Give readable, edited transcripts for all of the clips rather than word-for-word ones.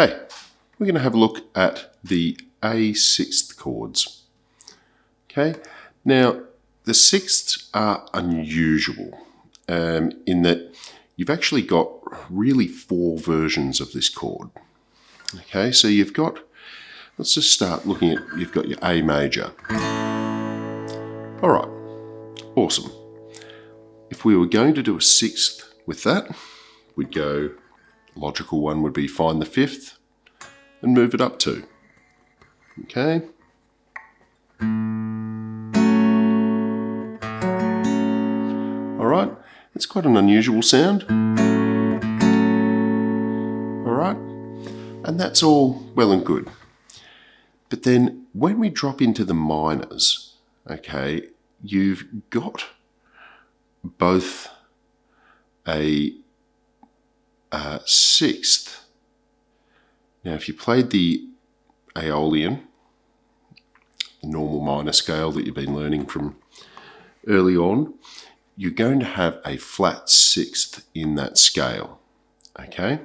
Hey, we're going to have a look at the A6th chords. Okay, now the sixths are unusual in that you've actually got really 4 versions of this chord. Okay, so you've got, let's just start looking at, you've got your A major. All right, awesome. If we were going to do a 6th with that, we'd go, logical one would be find the 5th and move it up 2. Okay. All right, it's quite an unusual sound. All right, and that's all well and good. But then when we drop into the minors, okay, you've got both a 6th. Now, if you played the Aeolian, the normal minor scale that you've been learning from early on, you're going to have a flat 6th in that scale, okay?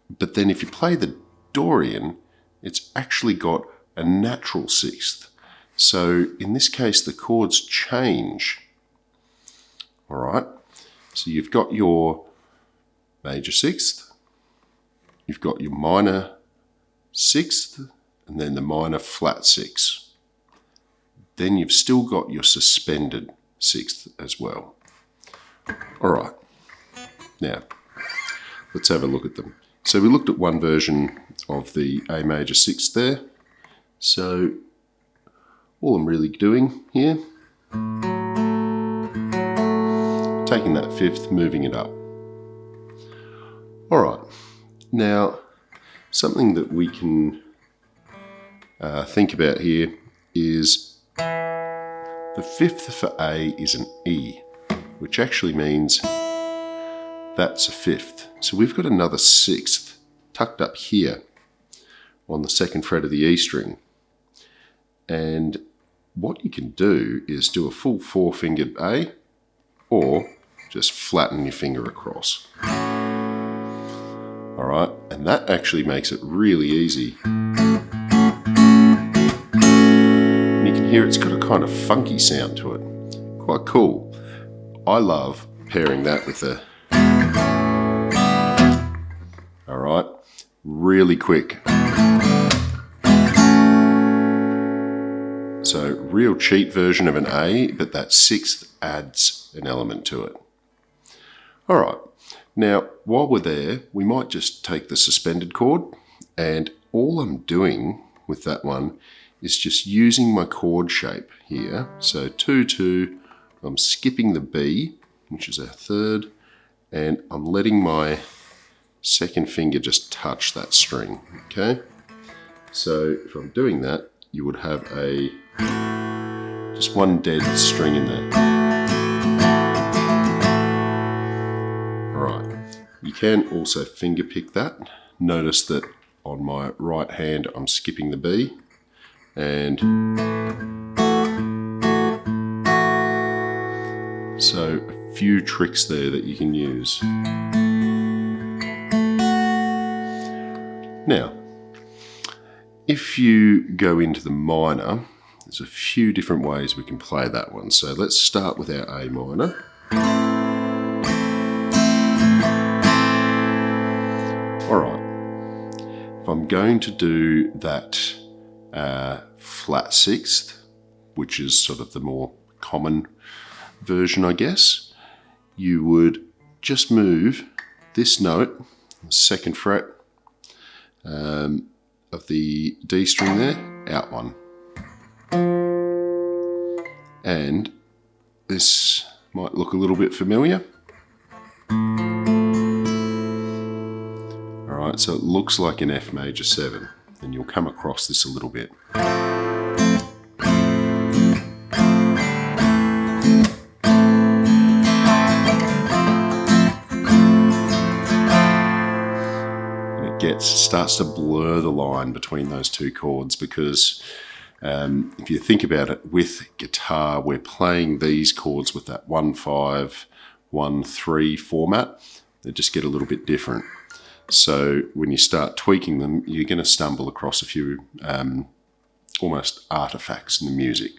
But then if you play the Dorian, it's actually got a natural 6th. So in this case, the chords change. All right, so you've got your major 6th, you've got your minor 6th, and then the minor flat 6. Then you've still got your suspended 6th as well. All right, now let's have a look at them. So we looked at one version of the A major 6th there. So all I'm really doing here, taking that 5th, moving it up. All right, now something that we can think about here is the 5th for A is an E, which actually means that's a 5th. So we've got another 6th tucked up here on the 2nd fret of the E string. And what you can do is do a full 4-fingered A, or just flatten your finger across. All right, and that actually makes it really easy. And you can hear it's got a kind of funky sound to it. Quite cool. I love pairing that with a, all right, really quick. So real cheap version of an A, but that 6th adds an element to it. All right, now while we're there, we might just take the suspended chord, and all I'm doing with that one is just using my chord shape here. So 2-2, I'm skipping the B, which is our 3rd, and I'm letting my 2nd finger just touch that string, okay? So if I'm doing that, you would have just one dead string in there. All right, you can also finger pick that. Notice that on my right hand, I'm skipping the B, and so a few tricks there that you can use. Now, if you go into the minor, there's a few different ways we can play that one. So let's start with our A minor. All right, if I'm going to do that flat 6th, which is sort of the more common version, I guess, you would just move this note, the 2nd fret of the D string there, out one. And this might look a little bit familiar. All right, so it looks like an F major 7, and you'll come across this a little bit. Starts to blur the line between those two chords, because if you think about it, with guitar, we're playing these chords with that 1-5, 1-3 format. They just get a little bit different. So when you start tweaking them, you're going to stumble across a few almost artifacts in the music.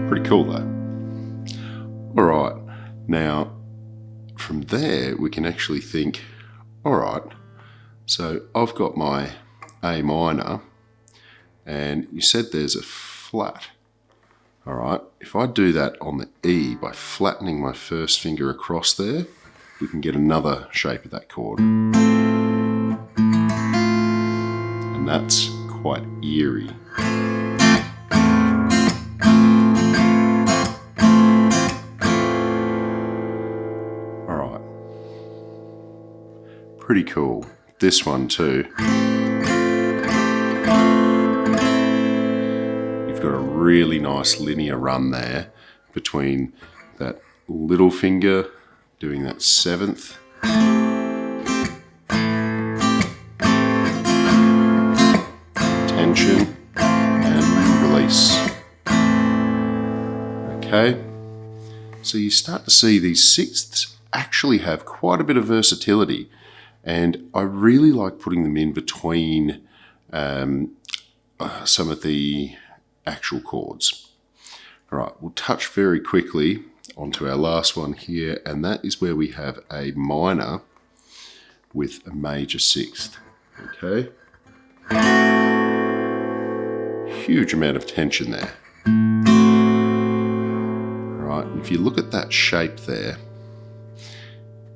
Pretty cool though. All right, now from there we can actually think, all right, so I've got my A minor, and you said there's a flat. All right, if I do that on the E by flattening my first finger across there, we can get another shape of that chord. And that's quite eerie. All right, pretty cool. This one too. Got a really nice linear run there between that little finger doing that 7th, tension and release. Okay, so you start to see these 6ths actually have quite a bit of versatility, and I really like putting them in between some of the actual chords. All right, we'll touch very quickly onto our last one here, and that is where we have a minor with a major 6th. Okay, huge amount of tension there. All right, and if you look at that shape there,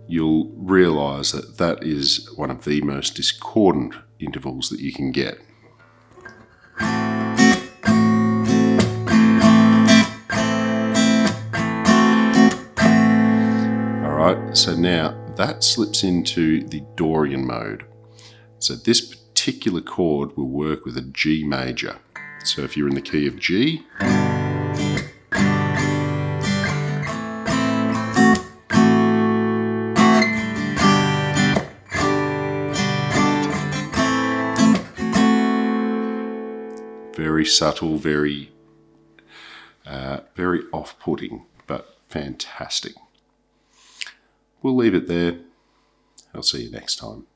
you'll realize that that is one of the most discordant intervals that you can get. So now that slips into the Dorian mode. So this particular chord will work with a G major. So if you're in the key of G, very subtle, very off-putting, but fantastic. We'll leave it there. I'll see you next time.